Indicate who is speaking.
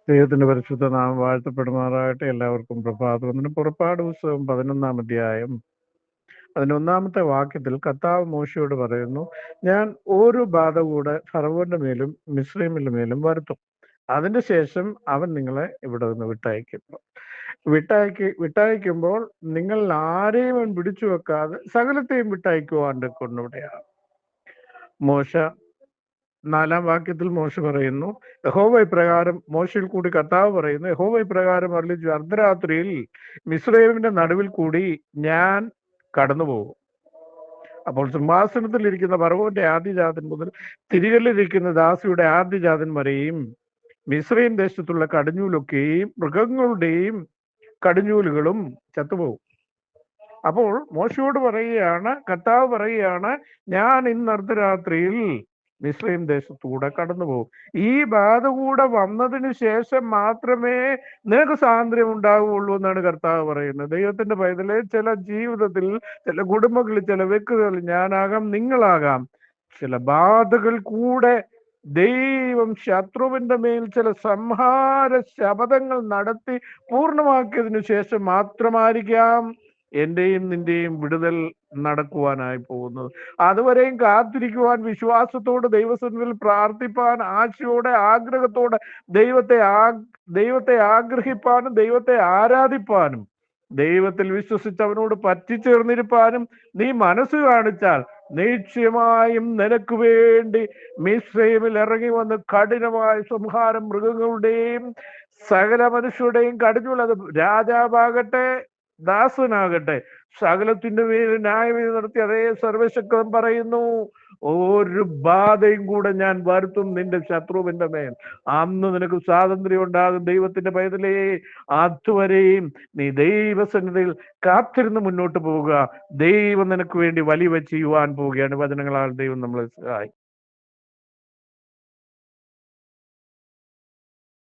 Speaker 1: ദൈവത്തിന്റെ പരിശുദ്ധ നാമം വാഴ്ത്തപ്പെടുമാറാകട്ടെ. എല്ലാവർക്കും പ്രഭാതവന്ദനം. പുറപ്പാട് പുസ്തകം 11-ാം അധ്യായം 11-ാമത്തെ വാക്യത്തിൽ കർത്താവ് മോശയോട് പറയുന്നു, ഞാൻ ഒരു ബാധ കൂടെ ഫറവോന്റെ മേലും മിസ്രൈമിന്റെ മേലും വരുത്തും. അതിന്റെ ശേഷം അവൻ നിങ്ങളെ ഇവിടെ നിന്ന് വിട്ടയക്കുമ്പോൾ നിങ്ങൾ ആരെയും അവൻ പിടിച്ചു വെക്കാതെ സകലത്തെയും വിട്ടയക്കുവാൻ കൊണ്ടിവിടെയാണ്. മോശ 4-ാം വാക്യത്തിൽ മോശ പറയുന്നു, യഹോവ ഇപ്രകാരം, മോശയിൽ കൂടി കർത്താവ് പറയുന്നു, യഹോവ ഇപ്രകാരം അരുളിച്ചു, അർദ്ധരാത്രിയിൽ മിസ്രൈമിന്റെ നടുവിൽ കൂടി ഞാൻ കടന്നുപോകും. അപ്പോൾ സിംഹാസനത്തിൽ ഇരിക്കുന്ന ഫറവോന്റെ ആദ്യജാതൻ മുതൽ തിരികല്ലിരിക്കുന്ന ദാസിയുടെ ആദ്യജാതൻ വരെയും മിസ്രൈം ദേശത്തുള്ള കടിഞ്ഞൂലൊക്കെയും മൃഗങ്ങളുടെയും കടിഞ്ഞൂലുകളും ചത്തുപോകും. അപ്പോൾ മോശയോട് പറയുകയാണ്, കർത്താവ് പറയുകയാണ്, ഞാൻ ഇന്ന് അർദ്ധരാത്രിയിൽ മിസ്രൈം ദേശത്തൂടെ കടന്നു പോകും. ഈ ബാധ കൂടെ വന്നതിന് ശേഷം മാത്രമേ നിനക്ക് സ്വാതന്ത്ര്യം ഉണ്ടാവുകയുള്ളൂ എന്നാണ് കർത്താവ് പറയുന്നത്. ദൈവത്തിന്റെ പൈതലെ, ചില ജീവിതത്തിൽ, ചില കുടുംബങ്ങളിൽ, ചില വ്യക്തികളിൽ, ഞാനാകാം, നിങ്ങളാകാം, ചില ബാധകൾ കൂടെ ദൈവം ശത്രുവിന്റെ മേൽ ചില സംഹാര ശപഥങ്ങൾ നടത്തി പൂർണ്ണമാക്കിയതിനു ശേഷം മാത്രമായിരിക്കാം എന്റെയും നിന്റെയും വിടുതൽ നടക്കുവാനായി പോകുന്നത്. അതുവരെയും കാത്തിരിക്കുവാൻ, വിശ്വാസത്തോടെ ദൈവസന്നിധിയിൽ പ്രാർത്ഥിപ്പാൻ, ആശയോടെ ആഗ്രഹത്തോടെ ദൈവത്തെ ആഗ്രഹിപ്പാനും ദൈവത്തെ ആരാധിപ്പാനും ദൈവത്തിൽ വിശ്വസിച്ച് അവനോട് പറ്റിച്ചേർന്നിരിപ്പാനും നീ മനസ്സ് കാണിച്ചാൽ നിശ്ചയമായും നിനക്ക് വേണ്ടി മിസ്രൈമിൽ ഇറങ്ങി വന്ന് കഠിനമായ സംഹാരം, മൃഗങ്ങളുടെയും സകല മനുഷ്യരുടെയും കടിഞ്ഞൂൽ, അത് രാജാവാകട്ടെ ദാസനാകട്ടെ, സകലത്തിന്റെ പേര് ന്യായവിധി നടത്തി അതേ സർവശക്തൻ പറയുന്നു, ഒരു ബാധയും കൂടെ ഞാൻ വരുത്തും നിന്റെ ശത്രുവിന്റെ മേൽ. അന്ന് നിനക്ക് സ്വാതന്ത്ര്യം ഉണ്ടാകും. ദൈവത്തിന്റെ പൈതലേ, അതുവരെയും നീ ദൈവസന്നിധിയിൽ കാത്തിരുന്ന് മുന്നോട്ട് പോവുക. ദൈവം നിനക്ക് വേണ്ടി വലിയ ചെയ്യുവാൻ പോവുകയാണ്. വചനങ്ങളാൽ ദൈവം നമ്മളെ സഹായിക്കും.